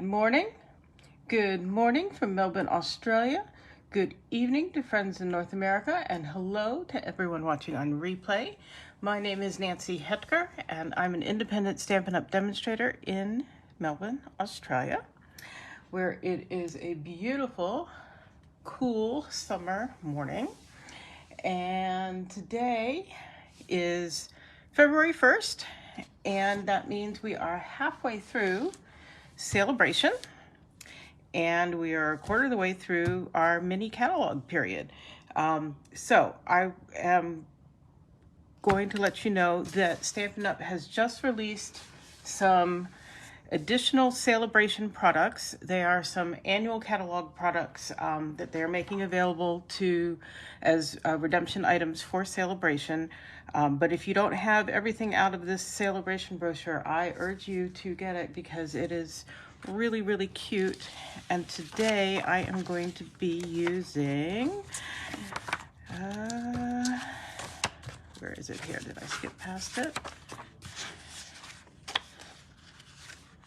morning. Good morning from Melbourne, Australia. Good evening to friends in North America, and hello to everyone watching on replay. My name is Nancy Hetker, and I'm an independent Stampin' Up! Demonstrator in Melbourne, Australia, where it is a beautiful, cool summer morning. And today is February 1st, and that means we are halfway through Celebration, and we are a quarter of the way through our mini catalog period. So I am going to let you know that Stampin' Up! Has just released some additional Celebration products. They are some annual catalog products that they're making available as redemption items for Celebration. But if you don't have everything out of this Celebration brochure, I urge you to get it because it is really, really cute. And today I am going to be using, where is it here? Did I skip past it?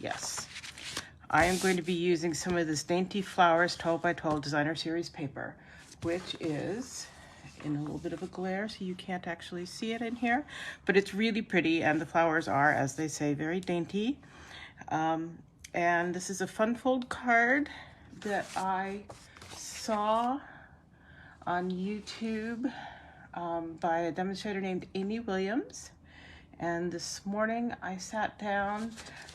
Yes. I am going to be using some of this Dainty Flowers 12 by 12 Designer Series paper, which is in a little bit of a glare, so you can't actually see it in here, but it's really pretty, and the flowers are, as they say, very dainty. And this is a fun fold card that I saw on YouTube by a demonstrator named Amy Williams. And this morning I sat down,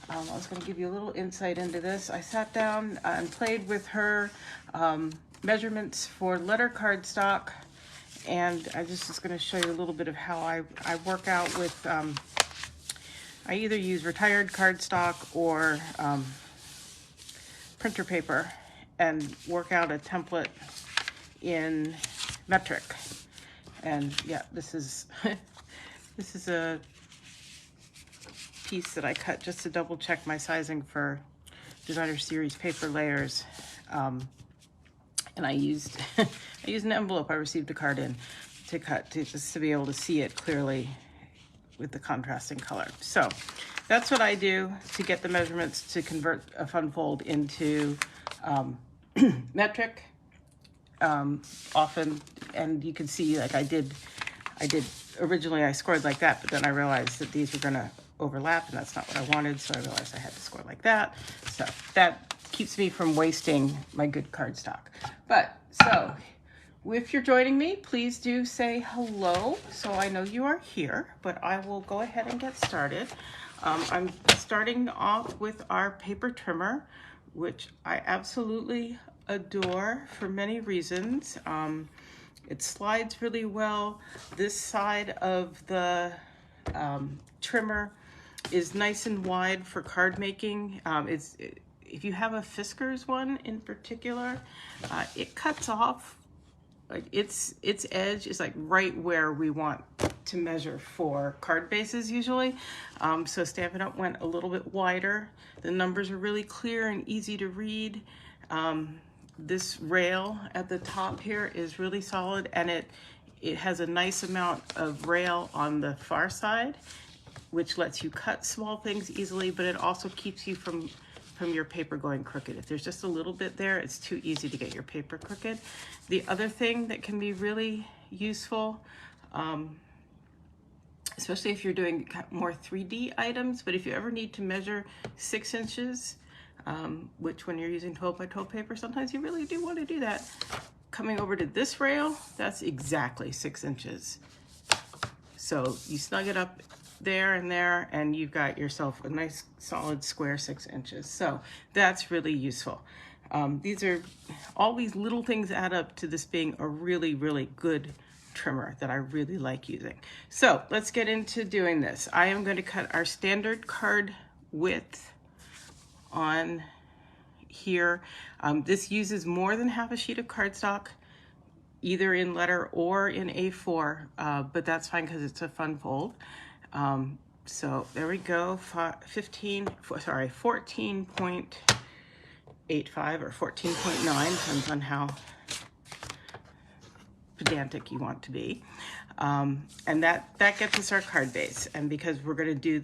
I was going to give you a little insight into this. I sat down and played with her measurements for letter cardstock, and I just was going to show you a little bit of how I work out with, I either use retired cardstock or printer paper and work out a template in metric. And yeah, this is this is a piece that I cut just to double check my sizing for Designer Series paper layers. And I used I used an envelope I received a card in to cut just to be able to see it clearly with the contrasting color. So that's what I do to get the measurements to convert a fun fold into metric often. And you can see, like I did originally I scored like that, but then I realized that these were gonna overlap and that's not what I wanted, so I realized I had to score like that. So that keeps me from wasting my good cardstock. But so if you're joining me, please do say hello so I know you are here, but I will go ahead and get started. I'm starting off with our paper trimmer, which I absolutely adore for many reasons. It slides really well. This side of the trimmer is nice and wide for card making. If you have a Fiskars one in particular, it cuts off, like its edge is like right where we want to measure for card bases usually. So Stampin' Up! Went a little bit wider. The numbers are really clear and easy to read. This rail at the top here is really solid, and it has a nice amount of rail on the far side, which lets you cut small things easily, but it also keeps you from your paper going crooked. If there's just a little bit there, it's too easy to get your paper crooked. The other thing that can be really useful, especially if you're doing more 3D items, but if you ever need to measure 6 inches, which when you're using 12 by 12 paper, sometimes you really do want to do that. Coming over to this rail, that's exactly 6 inches. So you snug it up there and there, and you've got yourself a nice solid square 6 inches. So that's really useful. All these little things add up to this being a really, really good trimmer that I really like using. So let's get into doing this. I am going to cut our standard card width on here. This uses more than half a sheet of cardstock, either in letter or in A4, but that's fine because it's a fun fold. So there we go, 14.85 or 14.9, depends on how pedantic you want to be. And that gets us our card base. And because we're going to do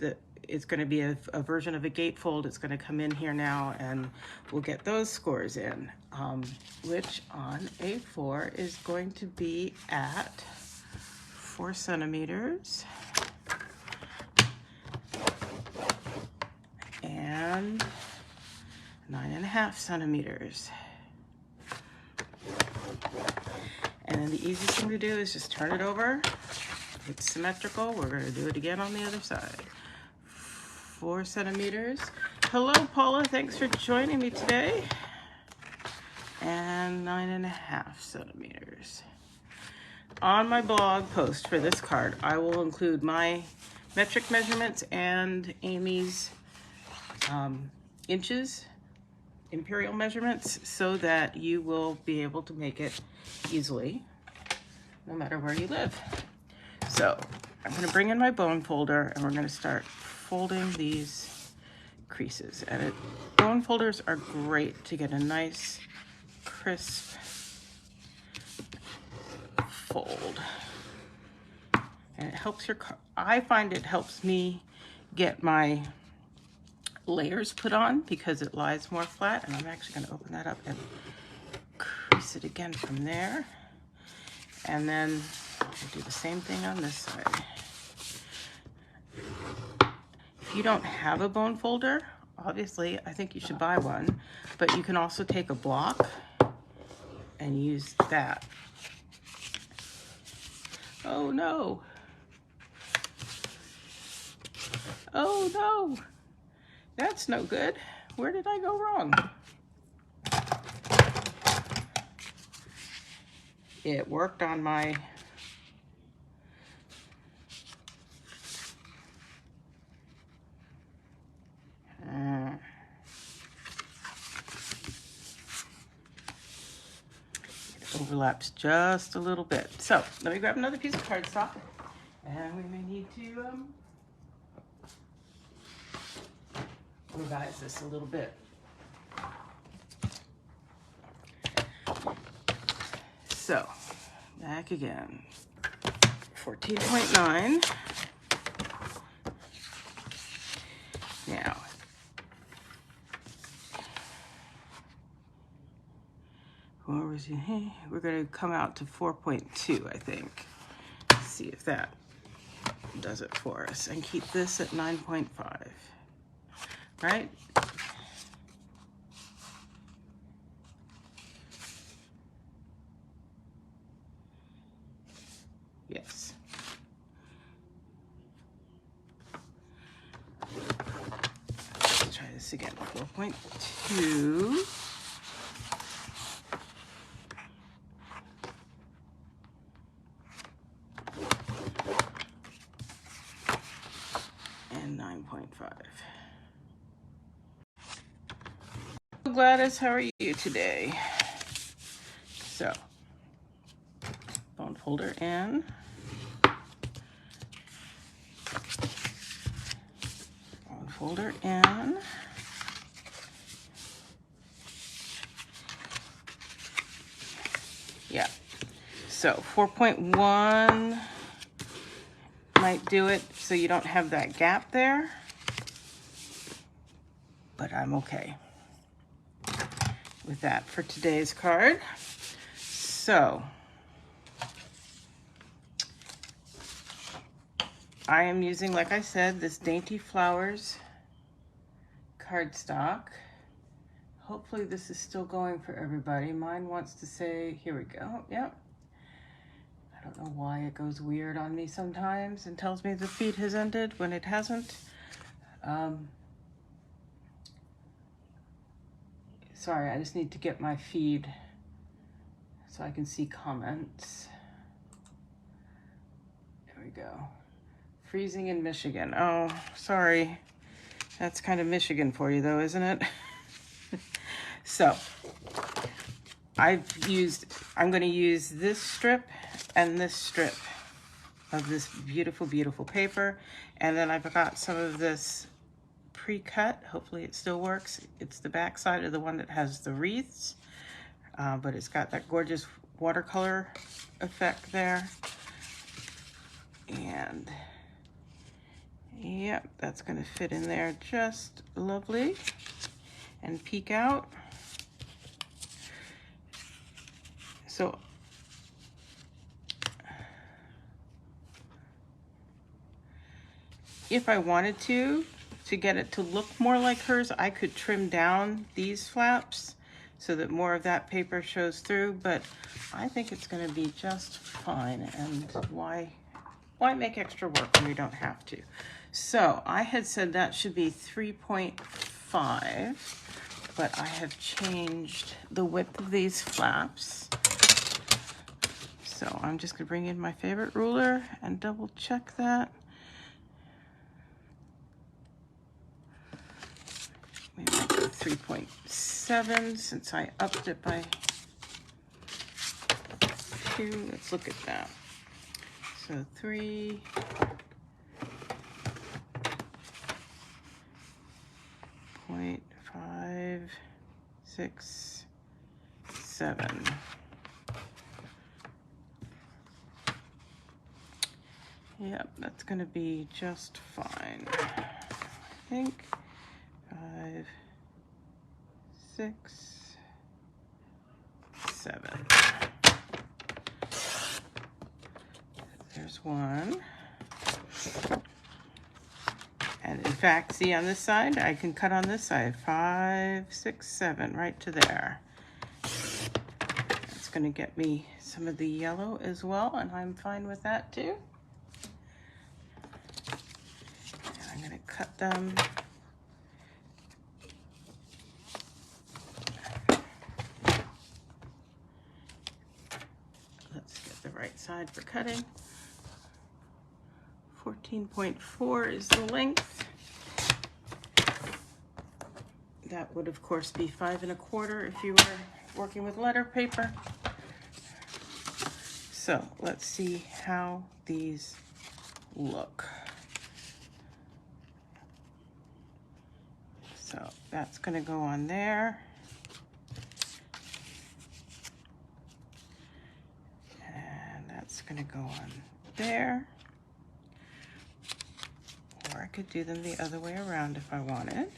it's going to be a version of a gatefold. It's going to come in here now, and we'll get those scores in, which on A4 is going to be at 4 centimeters and 9.5 centimeters. And then the easiest thing to do is just turn it over. It's symmetrical. We're going to do it again on the other side. 4 centimeters. Hello, Paula. Thanks for joining me today. And 9.5 centimeters. On my blog post for this card, I will include my metric measurements and Amy's inches, imperial measurements, so that you will be able to make it easily, no matter where you live. So I'm going to bring in my bone folder, and we're going to start folding these creases. And bone folders are great to get a nice, crisp fold. And it helps I find it helps me get my layers put on because it lies more flat. And I'm actually going to open that up and crease it again from there. And then I'll do the same thing on this side. If you don't have a bone folder, obviously I think you should buy one, but you can also take a block and use that. Oh no. Oh no. That's no good. Where did I go wrong? It worked on my it overlaps just a little bit. So let me grab another piece of cardstock, and we may need to revise this a little bit. So back again, 14.9. Now, we're going to come out to 4.2, I think. Let's see if that does it for us. And keep this at 9.5, right? Yes. Let's try this again. 4.2. And 9.5. Gladys, how are you today? So, bone folder in. Bone folder in. Yeah. So 4.1 might do it so you don't have that gap there. But I'm okay with that for today's card. So I am using, like I said, this Dainty Flowers cardstock. Hopefully this is still going for everybody. Mine wants to say, here we go, yep. I don't know why it goes weird on me sometimes and tells me the feed has ended when it hasn't. Sorry, I just need to get my feed so I can see comments. There we go. Freezing in Michigan. Oh, sorry. That's kind of Michigan for you though, isn't it? So, I'm going to use this strip and this strip of this beautiful, beautiful paper. And then I've got some of this pre-cut. Hopefully it still works. It's the back side of the one that has the wreaths, but it's got that gorgeous watercolor effect there. And Yep, that's gonna fit in there just lovely and peek out. So if I wanted to get it to look more like hers, I could trim down these flaps so that more of that paper shows through, but I think it's gonna be just fine, and why make extra work when you don't have to? So I had said that should be 3.5, but I have changed the width of these flaps. So I'm just gonna bring in my favorite ruler and double check that. Maybe 3.7 since I upped it by 2. Let's look at that. So 3.567. Yep, that's gonna be just fine. I think 5, 6, 7. There's one. And in fact, see on this side, I can cut on this side, 5, 6, 7, right to there. It's gonna get me some of the yellow as well, and I'm fine with that too. And I'm gonna cut them. Let's get the right side for cutting. 14.4 is the length. That would of course be 5 1/4 if you were working with letter paper. So let's see how these look. So that's gonna go on there. And that's gonna go on there. Or I could do them the other way around if I wanted,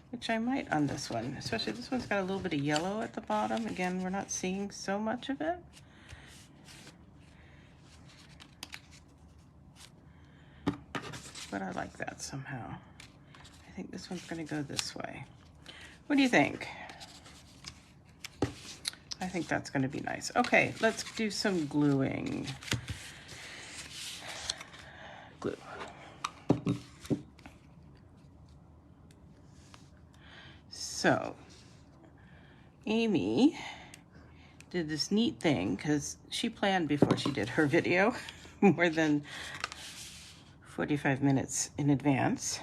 which I might on this one, especially this one's got a little bit of yellow at the bottom. Again, we're not seeing so much of it. But I like that somehow. I think this one's gonna go this way. What do you think? I think that's gonna be nice. Okay, let's do some gluing. Glue. So, Amy did this neat thing because she planned before she did her video more than 45 minutes in advance.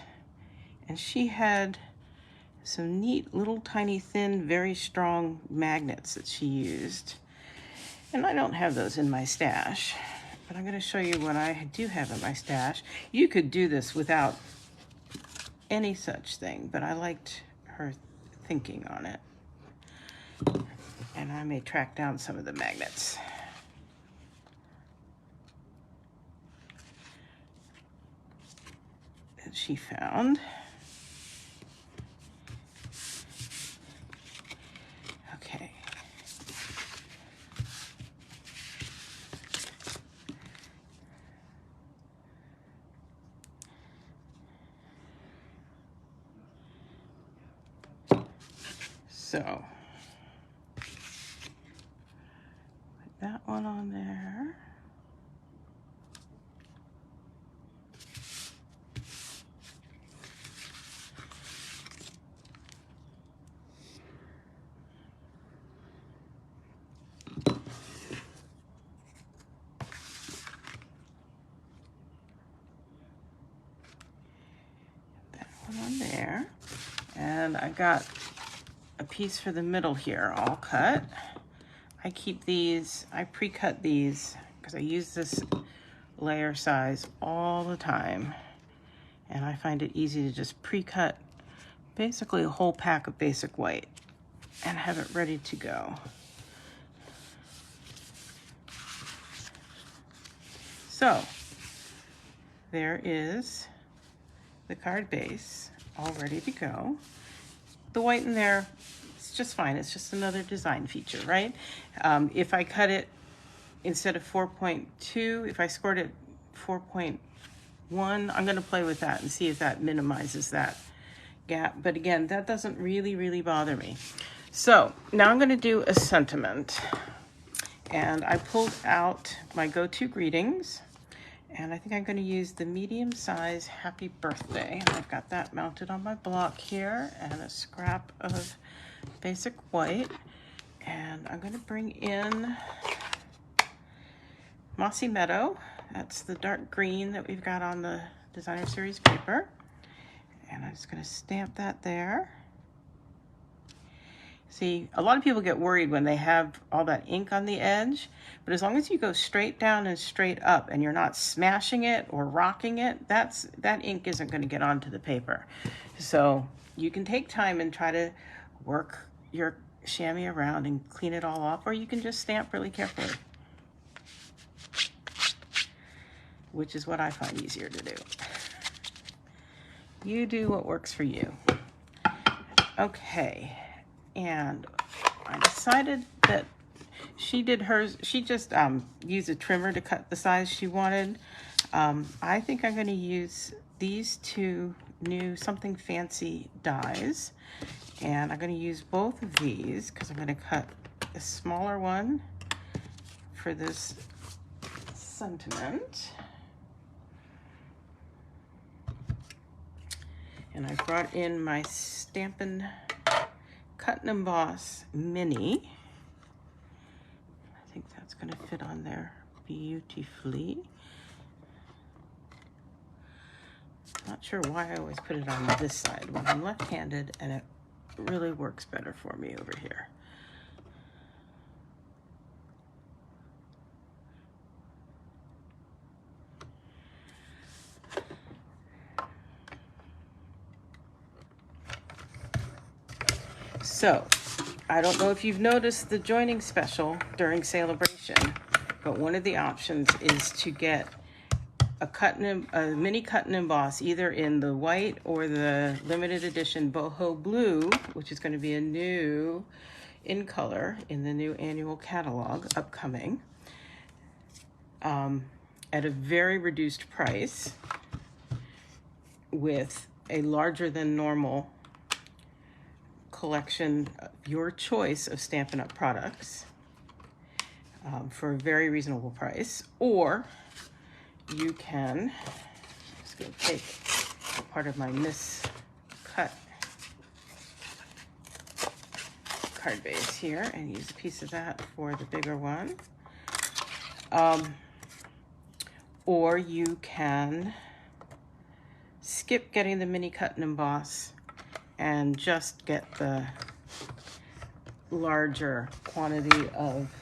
And she had some neat little tiny thin, very strong magnets that she used. And I don't have those in my stash, but I'm gonna show you what I do have in my stash. You could do this without any such thing, but I liked her thinking on it. And I may track down some of the magnets. That she found. Okay. So, put that one on there. That one on there. And I got a piece for the middle here all cut. I keep these, I pre-cut these because I use this layer size all the time. And I find it easy to just pre-cut basically a whole pack of basic white and have it ready to go. So there is the card base all ready to go. The white in there, it's just fine. It's just another design feature, right? If I cut it instead of 4.2, if I scored it 4.1, I'm gonna play with that and see if that minimizes that gap. But again, that doesn't really bother me. So now I'm gonna do a sentiment. And I pulled out my go-to greetings. And I think I'm gonna use the medium size happy birthday. I've got that mounted on my block here and a scrap of basic white. And I'm gonna bring in Mossy Meadow. That's the dark green that we've got on the designer series paper. And I'm just gonna stamp that there. See, a lot of people get worried when they have all that ink on the edge, but as long as you go straight down and straight up and you're not smashing it or rocking it, that ink isn't going to get onto the paper. So you can take time and try to work your chamois around and clean it all off, or you can just stamp really carefully, which is what I find easier to do. You do what works for you. Okay. And I decided that she did hers. She just used a trimmer to cut the size she wanted. I think I'm going to use these two new Something Fancy dies. And I'm going to use both of these because I'm going to cut a smaller one for this sentiment. And I brought in my Stampin' Cut and Emboss Mini. I think that's going to fit on there beautifully. Not sure why I always put it on this side when I'm left-handed, and it really works better for me over here. So, I don't know if you've noticed the joining special during Celebration, but one of the options is to get a mini cut and emboss, either in the white or the limited edition boho blue, which is going to be a new in color in the new annual catalog upcoming, at a very reduced price with a larger than normal collection of your choice of Stampin' Up! Products for a very reasonable price. Or you can, I'm just going to take part of my miscut card base here and use a piece of that for the bigger one. Or you can skip getting the mini cut and emboss and just get the larger quantity of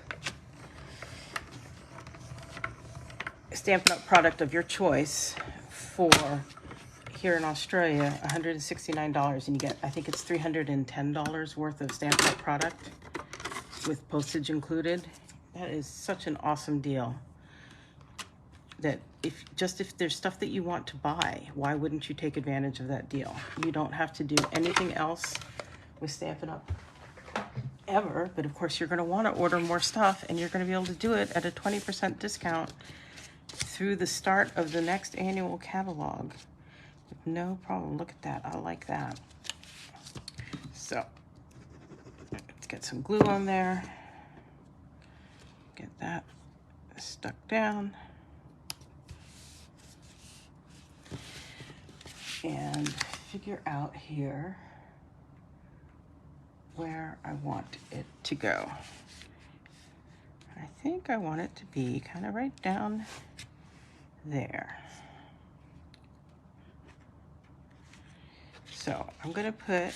Stampin' Up! Product of your choice for, here in Australia, $169, and you get, I think it's $310 worth of Stampin' Up! Product with postage included. That is such an awesome deal that if there's stuff that you want to buy, why wouldn't you take advantage of that deal? You don't have to do anything else with Stampin' Up! Ever, but of course you're going to want to order more stuff, and you're going to be able to do it at a 20% discount through the start of the next annual catalog with no problem. Look at that. I like that. So let's get some glue on there. Get that stuck down. And figure out here where I want it to go. I think I want it to be kind of right down there. So I'm going to put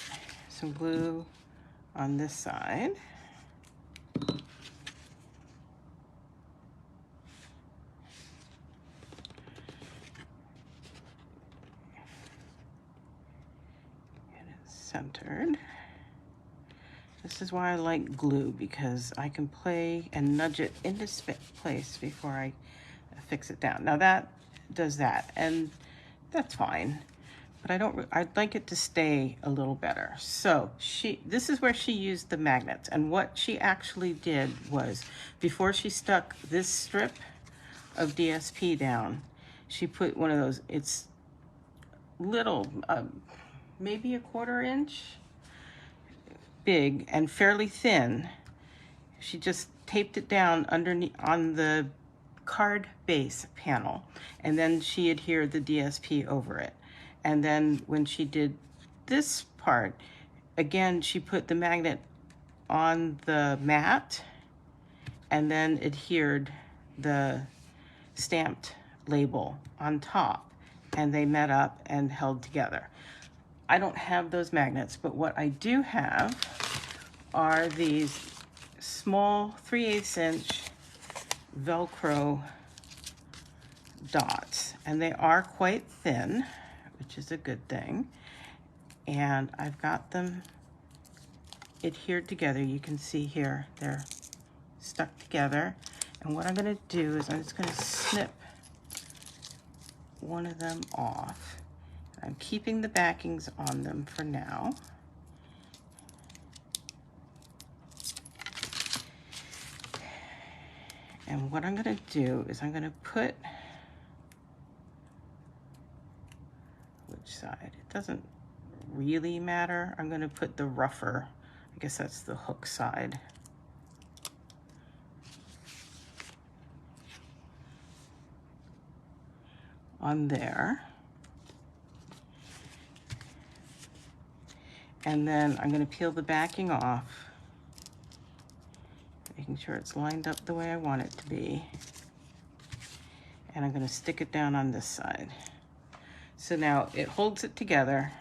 some glue on this side. Centered. This is why I like glue, because I can play and nudge it into place before I fix it down. Now that does that, and that's fine. But I'd like it to stay a little better. So this is where she used the magnets. And what she actually did was, before she stuck this strip of DSP down, she put one of those, it's little, maybe a 1/4 inch big and fairly thin. She just taped it down underneath on the card base panel, and then she adhered the DSP over it. And then when she did this part, again, she put the magnet on the mat and then adhered the stamped label on top, and they met up and held together. I don't have those magnets, but what I do have are these small 3/8 inch Velcro dots, and they are quite thin, which is a good thing. And I've got them adhered together. You can see here, they're stuck together. And what I'm gonna do is I'm just gonna snip one of them off. I'm keeping the backings on them for now. And what I'm gonna do is I'm gonna put, which side? It doesn't really matter. I'm gonna put the rougher, I guess that's the hook side. On there. And then I'm gonna peel the backing off, making sure it's lined up the way I want it to be. And I'm gonna stick it down on this side. So now it holds it together.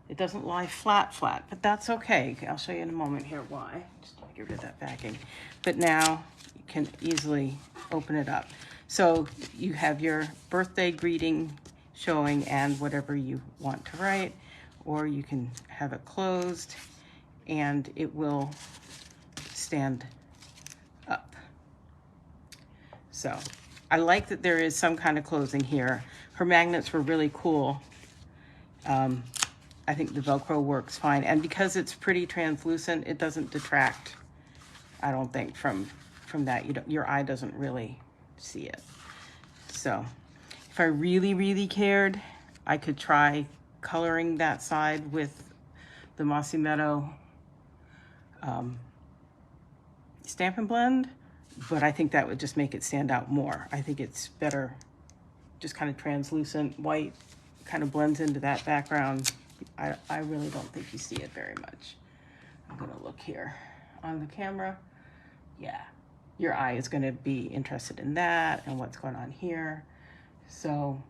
It doesn't lie flat, but that's okay. I'll show you in a moment here why. Just get rid of that backing. But now you can easily open it up. So you have your birthday greeting showing and whatever you want to write, or you can have it closed and it will stand up. So I like that there is some kind of closing here. Her magnets were really cool. I think the Velcro works fine. And because it's pretty translucent, it doesn't detract, I don't think, from that. Your eye doesn't really see it. So if I really, really cared, I could try coloring that side with the Mossy Meadow Stamp and Blend, but I think that would just make it stand out more. I think it's better, just kind of translucent white, kind of blends into that background. I really don't think you see it very much. I'm gonna look here on the camera. Yeah, your eye is gonna be interested in that and what's going on here. So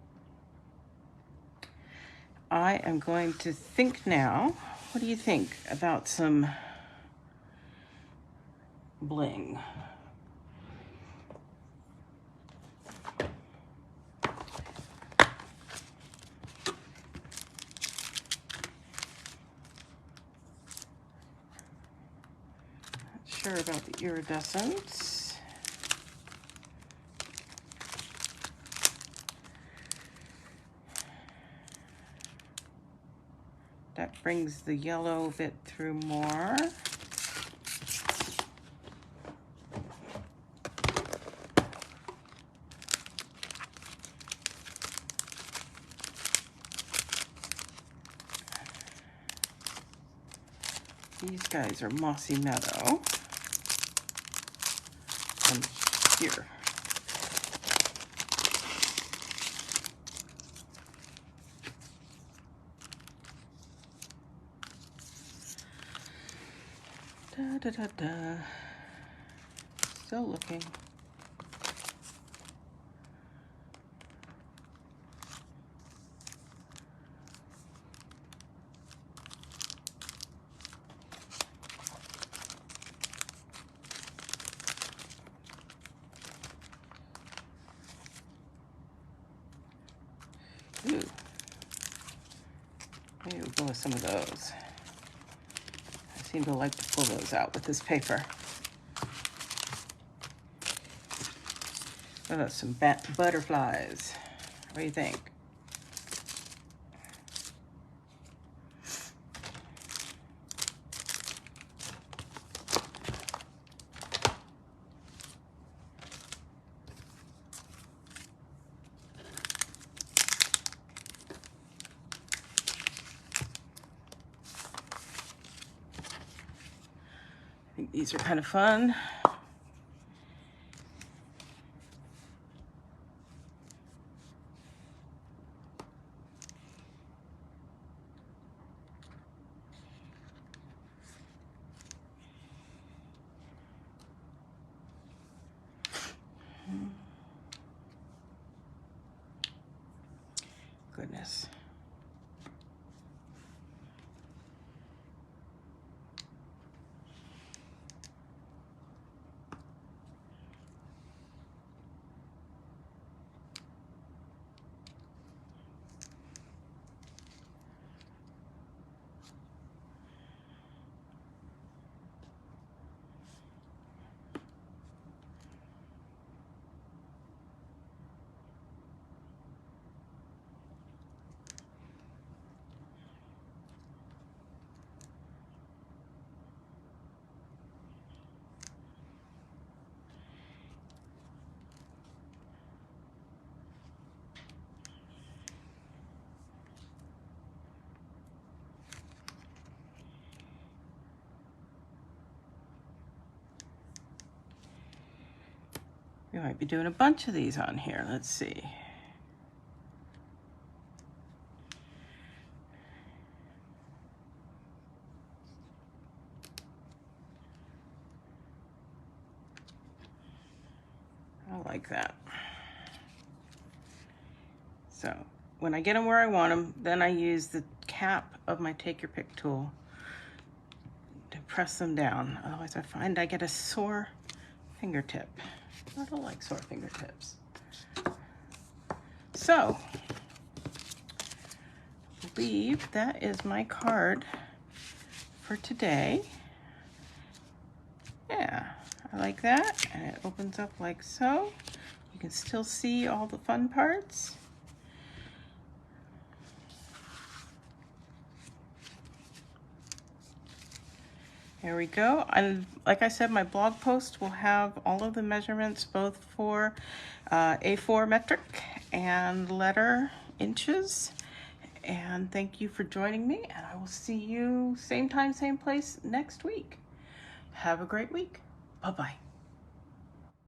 I am going to think now, what do you think about some bling? Not sure about the iridescence. That brings the yellow bit through more. These guys are Mossy Meadow. And here. Da, da, da, da. Still looking. Ooh. Maybe we'll go with some of those. I seem to like to pull those out with this paper. Some butterflies. What do you think? I think these are kind of fun. Goodness. We might be doing a bunch of these on here. Let's see. I like that. So when I get them where I want them, then I use the cap of my Take Your Pick tool to press them down. Otherwise I find I get a sore fingertip. I don't like sore fingertips. So, I believe that is my card for today. Yeah, I like that. And it opens up like so. You can still see all the fun parts. There we go. And like I said, my blog post will have all of the measurements both for A4 metric and letter inches. And thank you for joining me, and I will see you same time, same place next week. Have a great week. Bye-bye.